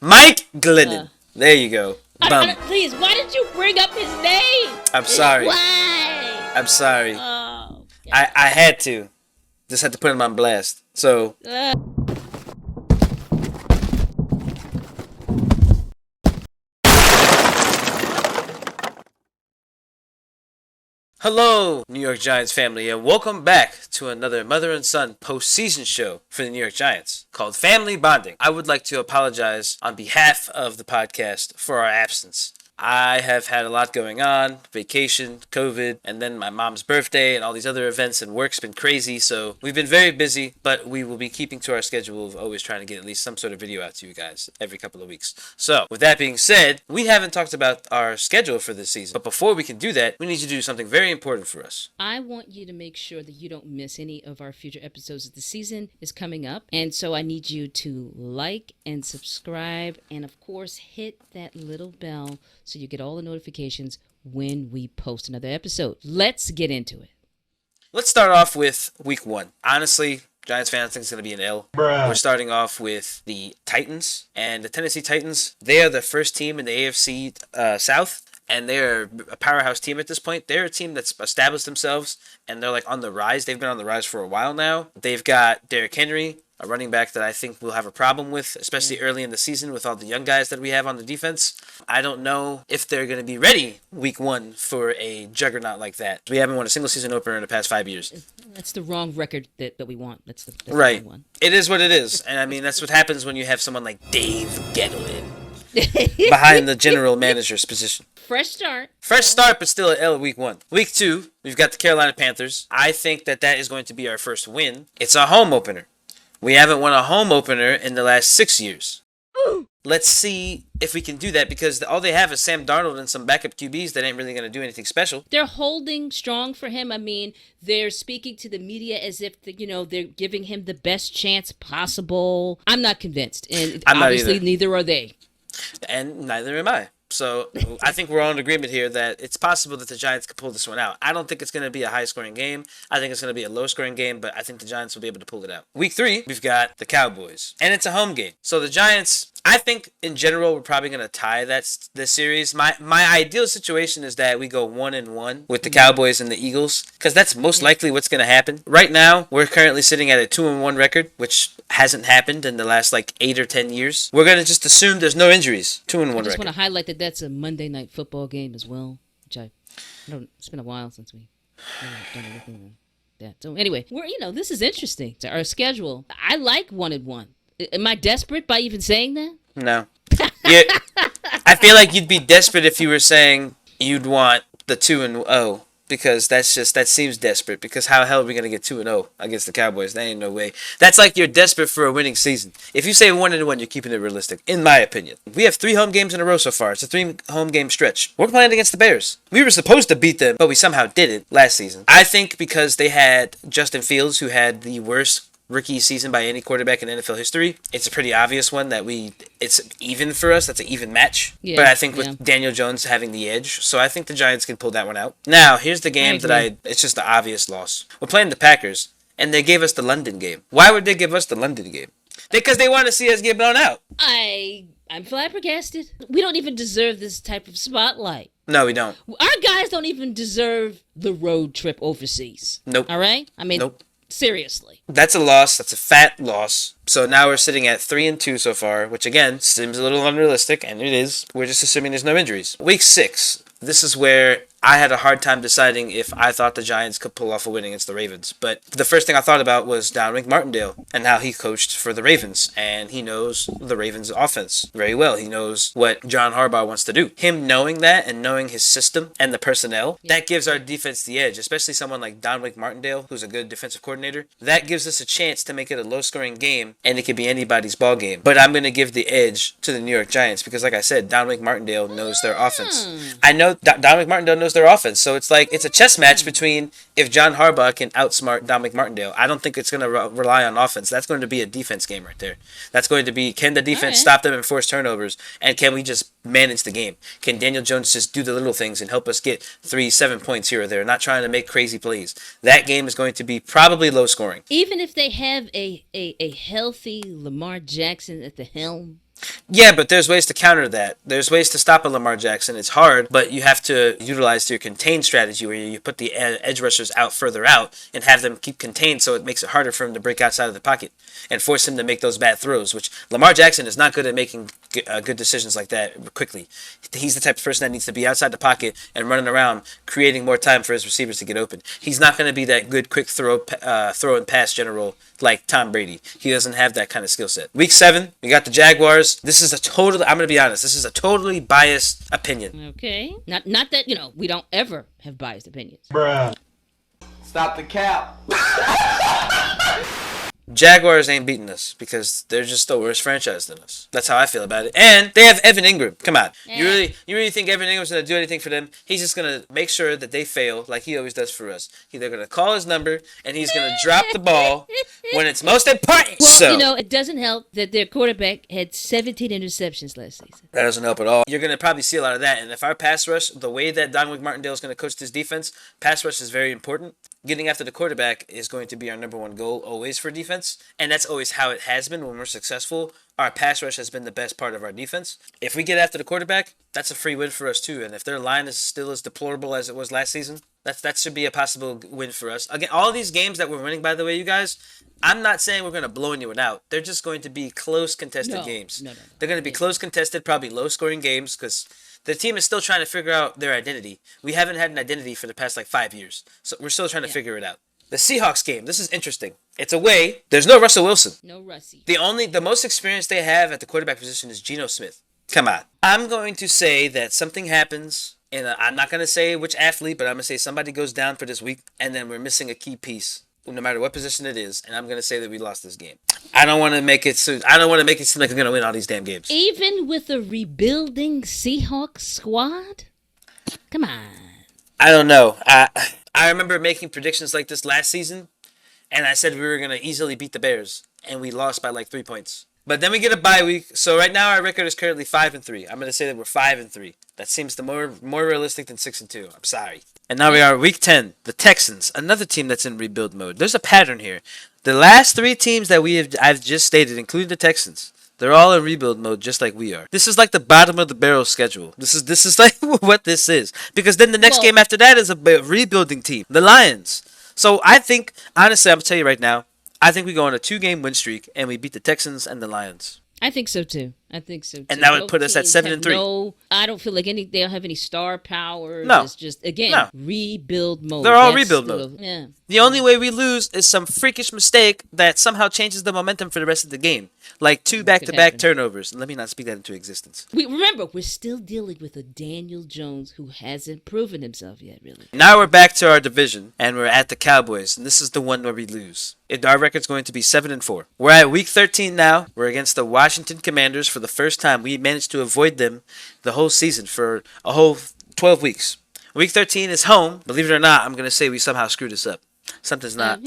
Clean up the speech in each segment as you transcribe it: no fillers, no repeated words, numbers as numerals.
Mike Glennon. There you go. Bum. Please, why did you bring up his name? I'm sorry. Why? I'm sorry. Oh, I had to. Just had to put him on blast. So. Hello, New York Giants family, and welcome back to another mother and son postseason show for the New York Giants called Family Bonding. I would like to apologize on behalf of the podcast for our absence. I have had a lot going on, vacation, COVID, and then my mom's birthday and all these other events, and work's been crazy, so we've been very busy, but we will be keeping to our schedule of always trying to get at least some sort of video out to you guys every couple of weeks. So, with that being said, we haven't talked about our schedule for this season, but before we can do that, we need to do something very important for us. I want you to make sure that you don't miss any of our future episodes. The season is coming up, and so I need you to like and subscribe, and of course, hit that little bell so you get all the notifications when we post another episode. Let's get into it. Let's start off with week one. Honestly, Giants fans think it's going to be an L. We're starting off with the Titans, and the Tennessee Titans, they are the first team in the AFC South, and they're a powerhouse team at this point. They're a team that's established themselves, and they're like on the rise. They've been on the rise for a while now. They've got Derrick Henry, a running back that I think we'll have a problem with, especially early in the season with all the young guys that we have on the defense. I don't know if they're going to be ready week one for a juggernaut like that. We haven't won a single season opener in the past 5 years. That's the wrong record that we want. That's the right. wrong one. It is what it is. And I mean, that's what happens when you have someone like Dave Gettleman behind the general manager's position. Fresh start, but still an L week one. Week two, we've got the Carolina Panthers. I think that is going to be our first win. It's a home opener. We haven't won a home opener in the last 6 years. Let's see if we can do that, because all they have is Sam Darnold and some backup QBs that ain't really going to do anything special. They're holding strong for him. I mean, they're speaking to the media as if, they're giving him the best chance possible. I'm not convinced. And obviously, neither are they. And neither am I. So I think we're all in agreement here that it's possible that the Giants could pull this one out. I don't think it's going to be a high-scoring game. I think it's going to be a low-scoring game, but I think the Giants will be able to pull it out. Week three, we've got the Cowboys, and it's a home game. So the Giants, I think in general, we're probably going to tie this series. My ideal situation is that we go 1-1 with the Cowboys and the Eagles, because that's most likely what's going to happen. Right now, we're currently sitting at a 2-1 record, which hasn't happened in the last 8 or 10 years. We're going to just assume there's no injuries. 2-1 record. I just want to highlight that that's a Monday night football game as well, which it's been a while since we done anything like that. So anyway, this is interesting. To our schedule, I like 1-1. Am I desperate by even saying that? No. I feel like you'd be desperate if you were saying you'd want the 2-0. Because that seems desperate. Because how the hell are we going to get 2-0 against the Cowboys? There ain't no way. That's like you're desperate for a winning season. If you say 1-1, you're keeping it realistic, in my opinion. We have 3 home games in a row so far. It's a 3 home game stretch. We're playing against the Bears. We were supposed to beat them, but we somehow didn't last season. I think because they had Justin Fields, who had the worst rookie season by any quarterback in NFL history, it's a pretty obvious one that it's even for us. That's an even match. Yeah, but I think with Daniel Jones having the edge, so I think the Giants can pull that one out. Now, here's the game it's just the obvious loss. We're playing the Packers, and they gave us the London game. Why would they give us the London game? Because they want to see us get blown out. I'm flabbergasted. We don't even deserve this type of spotlight. No, we don't. Our guys don't even deserve the road trip overseas. Nope. All right? I mean, nope. Seriously. That's a loss. That's a fat loss. So now we're sitting at 3-2 so far, which again seems a little unrealistic, and it is. We're just assuming there's no injuries. Week 6. This is where I had a hard time deciding if I thought the Giants could pull off a win against the Ravens. But the first thing I thought about was Wink Martindale and how he coached for the Ravens. And he knows the Ravens' offense very well. He knows what John Harbaugh wants to do. Him knowing that and knowing his system and the personnel, that gives our defense the edge, especially someone like Wink Martindale, who's a good defensive coordinator. That gives us a chance to make it a low-scoring game, and it could be anybody's ball game. But I'm going to give the edge to the New York Giants because, like I said, Wink Martindale knows their offense. I know Wink Martindale knows their offense, so it's a chess match between if John Harbaugh can outsmart Wink Martindale. I don't think it's going to rely on offense. That's going to be a defense game right there. That's going to be, can the defense stop them and force turnovers, and can we just manage the game? Can Daniel Jones just do the little things and help us get 3-7 points here or there, not trying to make crazy plays? That game is going to be probably low scoring. Even if they have a healthy Lamar Jackson at the helm, Yeah, but there's ways to counter that. There's ways to stop a Lamar Jackson. It's hard, but you have to utilize your contain strategy where you put the edge rushers out further out and have them keep contained so it makes it harder for him to break outside of the pocket and force him to make those bad throws, which Lamar Jackson is not good at making good decisions like that quickly. He's the type of person that needs to be outside the pocket and running around, creating more time for his receivers to get open. He's not going to be that good quick throw and pass general like Tom Brady. He doesn't have that kind of skill set. Week 7, we got the Jaguars. This is I'm going to be honest, this is a totally biased opinion. Okay. Not that, we don't ever have biased opinions. Bruh. Stop the cap. Jaguars ain't beating us because they're just the worst franchise than us. That's how I feel about it. And they have Evan Ingram. Come on. Yeah. You really think Evan Ingram's going to do anything for them? He's just going to make sure that they fail like he always does for us. They're going to call his number and he's going to drop the ball when it's most important. Well, it doesn't help that their quarterback had 17 interceptions last season. That doesn't help at all. You're going to probably see a lot of that. And if our pass rush, the way that Dominic Martindale is going to coach this defense, pass rush is very important. Getting after the quarterback is going to be our number one goal always for defense. And that's always how it has been when we're successful. Our pass rush has been the best part of our defense. If we get after the quarterback, that's a free win for us too. And if their line is still as deplorable as it was last season, that should be a possible win for us. Again, all these games that we're winning, by the way, you guys, I'm not saying we're going to blow anyone out. They're just going to be close contested games. No. They're going to be close contested, probably low scoring games because the team is still trying to figure out their identity. We haven't had an identity for the past 5 years. So we're still trying to figure it out. The Seahawks game, this is interesting. It's away. There's no Russell Wilson. No Russie. The most experience they have at the quarterback position is Geno Smith. Come on. I'm going to say that something happens, and I'm not going to say which athlete, but I'm going to say somebody goes down for this week, and then we're missing a key piece, no matter what position it is, and I'm going to say that we lost this game. I don't want to make it seem like we're going to win all these damn games. Even with a rebuilding Seahawks squad? Come on. I don't know. I remember making predictions like this last season, and I said we were going to easily beat the Bears, and we lost by 3 points. But then we get a bye week, so right now our record is currently 5-3. I'm going to say that we're 5-3. That seems more realistic than 6-2. I'm sorry. And now we are week 10, the Texans, another team that's in rebuild mode. There's a pattern here. The last 3 teams that I've just stated, including the Texans, they're all in rebuild mode just like we are. This is like the bottom of the barrel schedule. This is like what this is. Because then the next game after that is a rebuilding team, the Lions. So I think, honestly, I'm going to tell you right now, I think we go on a 2-game win streak and we beat the Texans and the Lions. I think so too. And that would put us at 7-3. I don't feel like they don't have any star power. No. It's just, rebuild mode. They're all rebuild mode. Yeah. The only way we lose is some freakish mistake that somehow changes the momentum for the rest of the game. Like 2 back-to-back turnovers. Let me not speak that into existence. Remember, we're still dealing with a Daniel Jones who hasn't proven himself yet, really. Now we're back to our division, and we're at the Cowboys, and this is the one where we lose. Our record's going to be 7-4. We're at week 13 now. We're against the Washington Commanders for the first time. We managed to avoid them the whole season for a whole 12 weeks. Week 13 is home. Believe it or not, I'm going to say we somehow screwed this up. Something's not.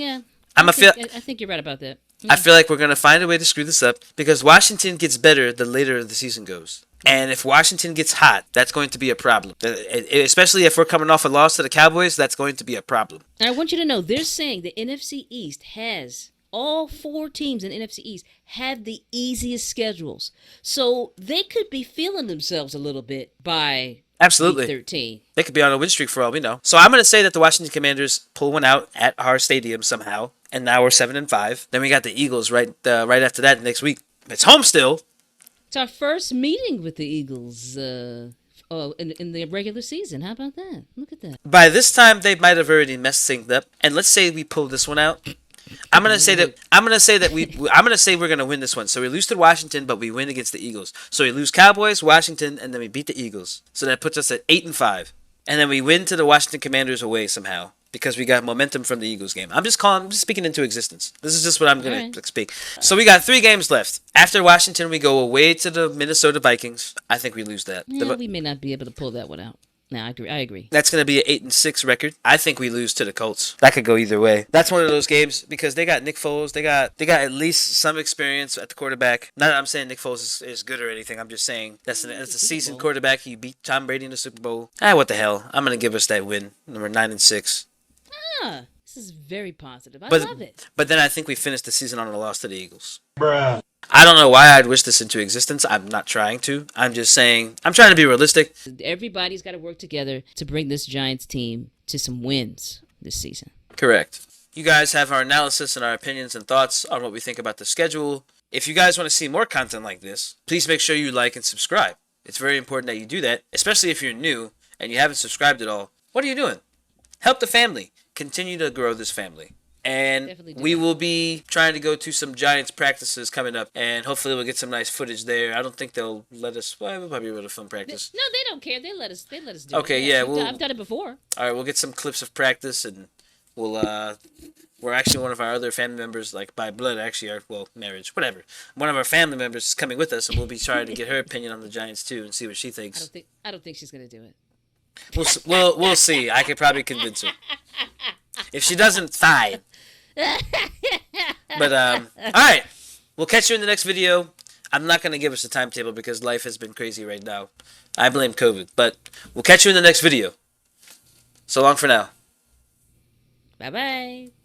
I think you're right about that. I feel like we're going to find a way to screw this up because Washington gets better the later the season goes. And if Washington gets hot, that's going to be a problem. Especially if we're coming off a loss to the Cowboys, that's going to be a problem. And I want you to know, they're saying the NFC East has, all 4 teams in the NFC East have the easiest schedules. So they could be feeling themselves a little bit by Absolutely. week 13. They could be on a win streak for all we know. So I'm going to say that the Washington Commanders pull one out at our stadium somehow. And now we're 7-5. Then we got the Eagles right after that next week. It's home still. It's our first meeting with the Eagles in the regular season. How about that? Look at that. By this time, they might have already messed things up. And let's say we pull this one out. I'm gonna say we're gonna win this one. So we lose to Washington, but we win against the Eagles. So we lose Cowboys, Washington, and then we beat the Eagles. So that puts us at 8-5. And then we win to the Washington Commanders away somehow. Because we got momentum from the Eagles game. I'm just speaking into existence. This is just what I'm going to speak. So we got 3 games left. After Washington, we go away to the Minnesota Vikings. I think we lose that. Yeah, we may not be able to pull that one out. No, I agree. That's going to be an 8-6 record. I think we lose to the Colts. That could go either way. That's one of those games because they got Nick Foles. They got at least some experience at the quarterback. Not that I'm saying Nick Foles is good or anything. I'm just saying that's a seasoned quarterback. He beat Tom Brady in the Super Bowl. What the hell? I'm going to give us that win. Number 9-6. This is very positive. I love it. But then I think we finished the season on a loss to the Eagles. Bruh. I don't know why I'd wish this into existence. I'm not trying to. I'm just saying, I'm trying to be realistic. Everybody's got to work together to bring this Giants team to some wins this season. Correct. You guys have our analysis and our opinions and thoughts on what we think about the schedule. If you guys want to see more content like this, please make sure you like and subscribe. It's very important that you do that, especially if you're new and you haven't subscribed at all. What are you doing? Help the family. Continue to grow this family. And we will be trying to go to some Giants practices coming up, and hopefully we'll get some nice footage there. I don't think they'll let us. Well, we'll probably be able to film practice. No, they don't care. They let us do it. Okay, yeah, I've done it before. All right, we'll get some clips of practice, and we'll. We're actually one of our other family members, like by blood, actually, marriage, whatever. One of our family members is coming with us, and we'll be trying to get her opinion on the Giants too, and see what she thinks. I don't think she's gonna do it. We'll see. I could probably convince her. If she doesn't, fine. But all right, we'll catch you in the next video. I'm not gonna give us a timetable because life has been crazy right now. I blame COVID, but we'll catch you in the next video. So long for now. Bye bye.